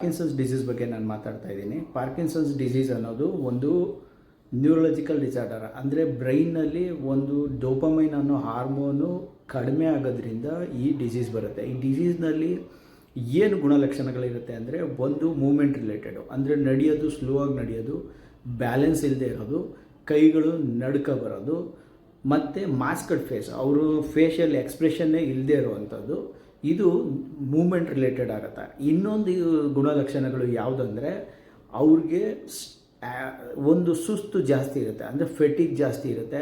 Parkinson's disease ಬಗ್ಗೆ ನಾನು ಮಾತಾಡ್ತಾ ಇದ್ದೀನಿ. ಪಾರ್ಕಿನ್ಸನ್ಸ್ ಡಿಸೀಸ್ ಅನ್ನೋದು ಒಂದು ನ್ಯೂರಲಾಜಿಕಲ್ ಡಿಸಾರ್ಡರ್. ಅಂದರೆ ಬ್ರೈನ್ನಲ್ಲಿ ಒಂದು ಡೋಪಮೈನ್ ಅನ್ನೋ ಹಾರ್ಮೋನು ಕಡಿಮೆ ಆಗೋದ್ರಿಂದ ಈ ಡಿಸೀಸ್ ಬರುತ್ತೆ. ಈ ಡಿಸೀಸ್ನಲ್ಲಿ ಏನು ಗುಣಲಕ್ಷಣಗಳಿರುತ್ತೆ ಅಂದರೆ, ಒಂದು ಮೂಮೆಂಟ್ ರಿಲೇಟೆಡು, ಅಂದರೆ ನಡೆಯೋದು ಸ್ಲೋ ಆಗಿ ನಡೆಯೋದು, ಬ್ಯಾಲೆನ್ಸ್ ಇಲ್ಲದೆ ಇರೋದು, ಕೈಗಳು ನಡ್ಕ ಬರೋದು, ಮತ್ತು ಮಾಸ್ಕಡ್ ಫೇಸ್, ಅವರು ಫೇಶಿಯಲ್ ಎಕ್ಸ್ಪ್ರೆಷನ್ನೇ ಇಲ್ಲದೆ ಇರುವಂಥದ್ದು. ಇದು ಮೂಮೆಂಟ್ ರಿಲೇಟೆಡ್ ಆಗುತ್ತೆ. ಇನ್ನೊಂದು ಗುಣಲಕ್ಷಣಗಳು ಯಾವುದಂದರೆ, ಅವ್ರಿಗೆ ಒಂದು ಸುಸ್ತು ಜಾಸ್ತಿ ಇರುತ್ತೆ, ಅಂದರೆ ಫೆಟಿಗ್ ಜಾಸ್ತಿ ಇರುತ್ತೆ,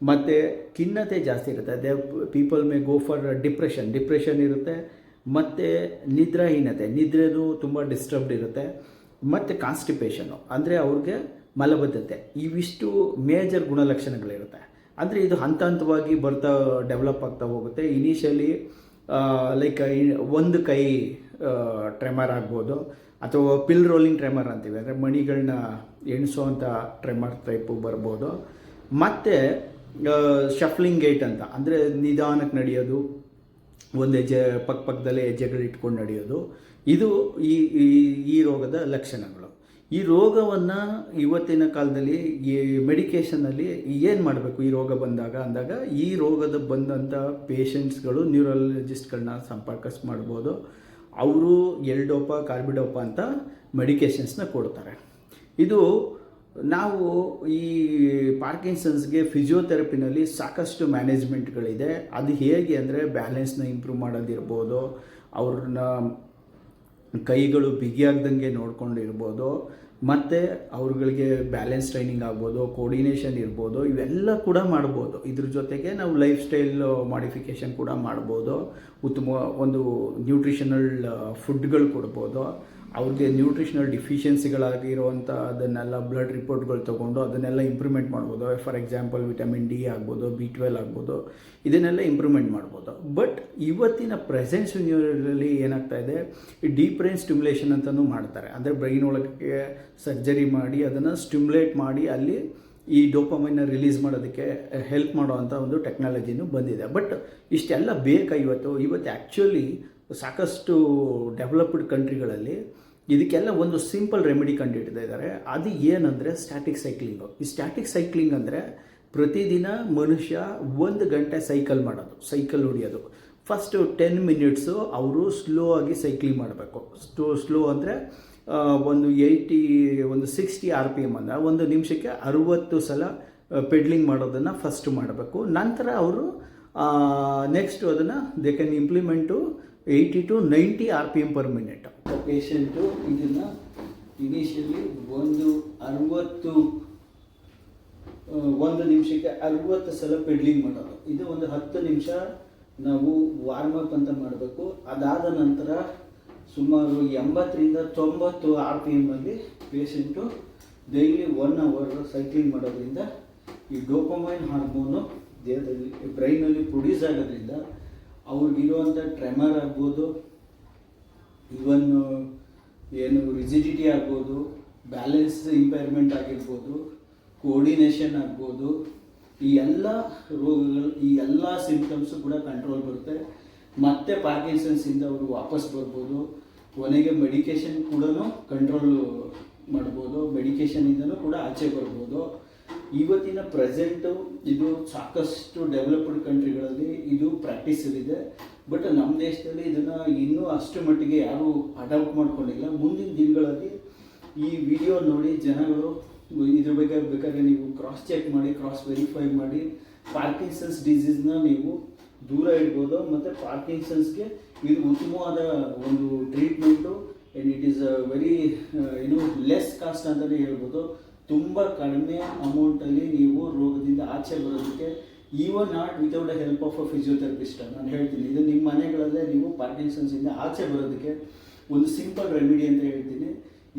ಮತ್ತು ಖಿನ್ನತೆ ಜಾಸ್ತಿ ಇರುತ್ತೆ. People may go for depression ಇರುತ್ತೆ, ಮತ್ತು ನಿದ್ರೆದು ತುಂಬ ಡಿಸ್ಟರ್ಬ್ಡ್ ಇರುತ್ತೆ, ಮತ್ತು ಕಾನ್ಸ್ಟಿಪೇಷನು ಅಂದರೆ ಅವ್ರಿಗೆ ಮಲಬದ್ಧತೆ. ಇವಿಷ್ಟು ಮೇಜರ್ ಗುಣಲಕ್ಷಣಗಳಿರುತ್ತೆ. ಅಂದರೆ ಇದು ಹಂತ ಹಂತವಾಗಿ ಡೆವಲಪ್ ಆಗ್ತಾ ಹೋಗುತ್ತೆ. ಇನಿಷಿಯಲಿ ಲೈಕ್ ಒಂದು ಕೈ ಟ್ರೆಮರ್ ಆಗ್ಬೋದು, ಅಥವಾ ಪಿಲ್ ರೋಲಿಂಗ್ ಟ್ರೆಮರ್ ಅಂತೀವಿ, ಅಂದರೆ ಮಣಿಗಳನ್ನ ಎಣಿಸೋವಂಥ ಟ್ರೆಮರ್ ಟೈಪು ಬರ್ಬೋದು. ಮತ್ತು ಶಫ್ಲಿಂಗ್ ಗೇಟ್ ಅಂತ, ಅಂದರೆ ನಿಧಾನಕ್ಕೆ ನಡೆಯೋದು, ಒಂದು ಹೆಜ್ಜೆ ಪಕ್ಕದಲ್ಲೇ ಹೆಜ್ಜೆಗಳು ಇಟ್ಕೊಂಡು ನಡೆಯೋದು. ಇದು ಈ ರೋಗದ ಲಕ್ಷಣಗಳು. ಈ ರೋಗವನ್ನು ಇವತ್ತಿನ ಕಾಲದಲ್ಲಿ ಈ ಮೆಡಿಕೇಷನಲ್ಲಿ ಏನು ಮಾಡಬೇಕು ಈ ರೋಗ ಅಂದಾಗ ಈ ರೋಗದ ಬಂದಂಥ ಪೇಷಂಟ್ಸ್ಗಳು ನ್ಯೂರಾಲಜಿಸ್ಟ್ಗಳನ್ನ ಸಂಪರ್ಕಿಸ್ ಮಾಡ್ಬೋದು. ಅವರು ಎಲ್ಡೋಪಾ, ಕಾರ್ಬಿಡೋಪ ಅಂತ ಮೆಡಿಕೇಷನ್ಸ್ನ ಕೊಡ್ತಾರೆ. ಇದು ನಾವು ಈ ಪಾರ್ಕಿನ್ಸನ್ಸ್ಗೆ ಫಿಸಿಯೋಥೆರಪಿನಲ್ಲಿ ಸಾಕಷ್ಟು ಮ್ಯಾನೇಜ್ಮೆಂಟ್ಗಳಿದೆ. ಅದು ಹೇಗೆ ಅಂದರೆ, ಬ್ಯಾಲೆನ್ಸ್ನ ಇಂಪ್ರೂವ್ ಮಾಡೋದಿರ್ಬೋದು, ಅವ್ರನ್ನ ಕೈಗಳು ಬಿಗಿಯಾಗ್ದಂಗೆ ನೋಡ್ಕೊಂಡಿರ್ಬೋದು, ಮತ್ತು ಅವ್ರುಗಳಿಗೆ ಬ್ಯಾಲೆನ್ಸ್ ಟ್ರೈನಿಂಗ್ ಆಗ್ಬೋದು, ಕೋರ್ಡಿನೇಷನ್ ಇರ್ಬೋದು, ಇವೆಲ್ಲ ಕೂಡ ಮಾಡ್ಬೋದು. ಇದ್ರ ಜೊತೆಗೆ ನಾವು ಲೈಫ್ ಸ್ಟೈಲ್ ಮಾಡಿಫಿಕೇಷನ್ ಕೂಡ ಮಾಡ್ಬೋದು. ಉತ್ತಮ ಒಂದು ನ್ಯೂಟ್ರಿಷನಲ್ ಫುಡ್ಗಳು ಕೊಡ್ಬೋದು. ಅವ್ರಿಗೆ ನ್ಯೂಟ್ರಿಷನಲ್ ಡಿಫಿಷಿಯನ್ಸಿಗಳಾಗಿರುವಂಥ ಅದನ್ನೆಲ್ಲ ಬ್ಲಡ್ ರಿಪೋರ್ಟ್ಗಳು ತೊಗೊಂಡು ಅದನ್ನೆಲ್ಲ ಇಂಪ್ರೂವ್ಮೆಂಟ್ ಮಾಡ್ಬೋದು. ಫಾರ್ ಎಕ್ಸಾಂಪಲ್ ವಿಟಮಿನ್ ಡಿ ಆಗ್ಬೋದು, B12 ಆಗ್ಬೋದು, ಇದನ್ನೆಲ್ಲ ಇಂಪ್ರೂವ್ಮೆಂಟ್ ಮಾಡ್ಬೋದು. ಬಟ್ ಇವತ್ತಿನ ಪ್ರೆಸೆಂಟ್ ಸಿನಾರಿಯೋದಲ್ಲಿ ಏನಾಗ್ತಾ ಇದೆ, ಈ ಡೀಪ್ ಬ್ರೈನ್ ಸ್ಟಿಮ್ಯುಲೇಷನ್ ಅಂತಲೂ ಮಾಡ್ತಾರೆ. ಅಂದರೆ ಬ್ರೈನ್ ಒಳಗೆ ಸರ್ಜರಿ ಮಾಡಿ ಅದನ್ನು ಸ್ಟಿಮ್ಯುಲೇಟ್ ಮಾಡಿ ಅಲ್ಲಿ ಈ ಡೋಪಮೈನ್ನ ರಿಲೀಸ್ ಮಾಡೋದಕ್ಕೆ ಹೆಲ್ಪ್ ಮಾಡೋವಂಥ ಒಂದು ಟೆಕ್ನಾಲಜಿನೂ ಬಂದಿದೆ. ಬಟ್ ಇಷ್ಟೆಲ್ಲ ಬೇಕಾ ಇವತ್ತು ಆ್ಯಕ್ಚುಲಿ ಸಾಕಷ್ಟು ಡೆವಲಪ್ಡ್ ಕಂಟ್ರಿಗಳಲ್ಲಿ ಇದಕ್ಕೆಲ್ಲ ಒಂದು ಸಿಂಪಲ್ ರೆಮಿಡಿ ಕಂಡುಹಿಡಿದಿದ್ದಾರೆ. ಅದು ಏನಂದರೆ ಸ್ಟ್ಯಾಟಿಕ್ ಸೈಕ್ಲಿಂಗು. ಈ ಸ್ಟ್ಯಾಟಿಕ್ ಸೈಕ್ಲಿಂಗ್ ಅಂದರೆ ಪ್ರತಿದಿನ ಮನುಷ್ಯ 1 ಗಂಟೆ ಸೈಕಲ್ ಹೊಡಿಯೋದು. ಫಸ್ಟು 10 ಮಿನಿಟ್ಸು ಅವರು ಸ್ಲೋ ಆಗಿ ಸೈಕ್ಲಿಂಗ್ ಮಾಡಬೇಕು. ಸ್ಲೋ ಅಂದರೆ ಒಂದು 60 RPM ಅಂದರೆ 1 ನಿಮಿಷಕ್ಕೆ 60 ಸಲ ಪೆಡ್ಲಿಂಗ್ ಮಾಡೋದನ್ನು ಫಸ್ಟ್ ಮಾಡಬೇಕು. ನಂತರ ಅವರು ನೆಕ್ಸ್ಟು ಅದನ್ನು they can implement 80 to 90 RPM per minute. Patient ಇದನ್ನು ಇನಿಷಿಯಲಿ 1 ನಿಮಿಷಕ್ಕೆ 60 ಸಲ ಪೆಡ್ಲಿಂಗ್ ಮಾಡೋದು. ಇದು ಒಂದು 10 ನಿಮಿಷ ನಾವು ವಾರ್ಮಪ್ ಅಂತ ಮಾಡಬೇಕು. ಅದಾದ ನಂತರ ಸುಮಾರು 80 ರಿಂದ 90 RPM ಅಲ್ಲಿ ಪೇಷಂಟು ಡೈಲಿ 1 ಅವರ್ ಸೈಕ್ಲಿಂಗ್ ಮಾಡೋದ್ರಿಂದ ಈ ಡೋಪಮೈನ್ ಹಾರ್ಮೋನು ದೇಹದಲ್ಲಿ ಬ್ರೈನಲ್ಲಿ ಪ್ರೊಡ್ಯೂಸ್ ಆಗೋದ್ರಿಂದ ಅವ್ರಿಗಿರುವಂಥ ಟ್ರೆಮರ್ ಆಗ್ಬೋದು, ಇವನ್ ರಿಜಿಡಿಟಿ ಆಗ್ಬೋದು, ಬ್ಯಾಲೆನ್ಸ್ ಇಂಪೈರ್ಮೆಂಟ್ ಆಗಿರ್ಬೋದು, ಕೋರ್ಡಿನೇಷನ್ ಆಗ್ಬೋದು, ಈ ಎಲ್ಲ ರೋಗಗಳು, ಈ ಎಲ್ಲ ಸಿಂಪ್ಟಮ್ಸು ಕೂಡ ಕಂಟ್ರೋಲ್ ಬರುತ್ತೆ. ಮತ್ತೆ ಪಾರ್ಕಿನ್ಸನ್ಸಿಂದ ಅವರು ವಾಪಸ್ ಬರ್ಬೋದು. ಕೊನೆಗೆ ಮೆಡಿಕೇಷನ್ ಕೂಡ ಕಂಟ್ರೋಲ್ ಮಾಡ್ಬೋದು, ಮೆಡಿಕೇಷನಿಂದನೂ ಕೂಡ ಆಚೆ ಬರ್ಬೋದು. ಇವತ್ತಿನ ಪ್ರೆಸೆಂಟು ಇದು ಸಾಕಷ್ಟು ಡೆವಲಪ್ಡ್ ಕಂಟ್ರಿಗಳಲ್ಲಿ ಇದು ಪ್ರಾಕ್ಟೀಸಲ್ಲಿದೆ. ಬಟ್ ನಮ್ಮ ದೇಶದಲ್ಲಿ ಇದನ್ನು ಇನ್ನೂ ಅಷ್ಟು ಮಟ್ಟಿಗೆ ಯಾರೂ ಅಡಾಪ್ಟ್ ಮಾಡ್ಕೊಂಡಿಲ್ಲ. ಮುಂದಿನ ದಿನಗಳಲ್ಲಿ ಈ ವಿಡಿಯೋ ನೋಡಿ ಜನಗಳು ಇದ್ರ ಬಗ್ಗೆ ಬೇಕಾದ್ರೆ ನೀವು ಕ್ರಾಸ್ ಚೆಕ್ ಮಾಡಿ, ಕ್ರಾಸ್ ವೆರಿಫೈ ಮಾಡಿ ಪಾರ್ಕಿನ್ಸನ್ಸ್ ಡಿಸೀಸ್ನ ನೀವು ದೂರ ಇಡ್ಬೋದು. ಮತ್ತು ಪಾರ್ಕಿನ್ಸನ್ಸ್ಗೆ ಇದು ಉತ್ತಮವಾದ ಒಂದು treatment. And it is very less cost ಅಂತಲೇ ಹೇಳ್ಬೋದು. ತುಂಬ ಕಡಿಮೆ ಅಮೌಂಟಲ್ಲಿ ನೀವು ರೋಗದಿಂದ ಆಚೆ ಬರೋದಕ್ಕೆ, even not without a help of a physiotherapist ನಾನು ಹೇಳ್ತೀನಿ. ಇದು ನಿಮ್ಮ ಮನೆಗಳಲ್ಲೇ ನೀವು ಪಾರ್ಕಿನ್ಸನ್ಸಿಂದ ಆಚೆ ಬರೋದಕ್ಕೆ ಒಂದು ಸಿಂಪಲ್ ರೆಮಿಡಿ ಅಂತ ಹೇಳ್ತೀನಿ.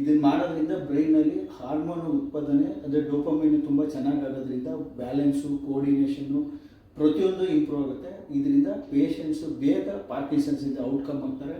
ಇದನ್ನು ಮಾಡೋದ್ರಿಂದ ಬ್ರೈನಲ್ಲಿ ಹಾರ್ಮೋನ್ ಉತ್ಪಾದನೆ, ಅಂದರೆ ಡೋಪಮೈನ್ ತುಂಬ ಚೆನ್ನಾಗಾಗೋದ್ರಿಂದ ಬ್ಯಾಲೆನ್ಸು, ಕೋರ್ಡಿನೇಷನ್ನು ಪ್ರತಿಯೊಂದು ಇಂಪ್ರೂವ್ ಆಗುತ್ತೆ. ಇದರಿಂದ ಪೇಷಂಟ್ಸು ಬೇಗ ಪಾರ್ಕಿನ್ಸನ್ಸಿಂದ ಔಟ್ಕಮ್ ಆಗ್ತಾರೆ.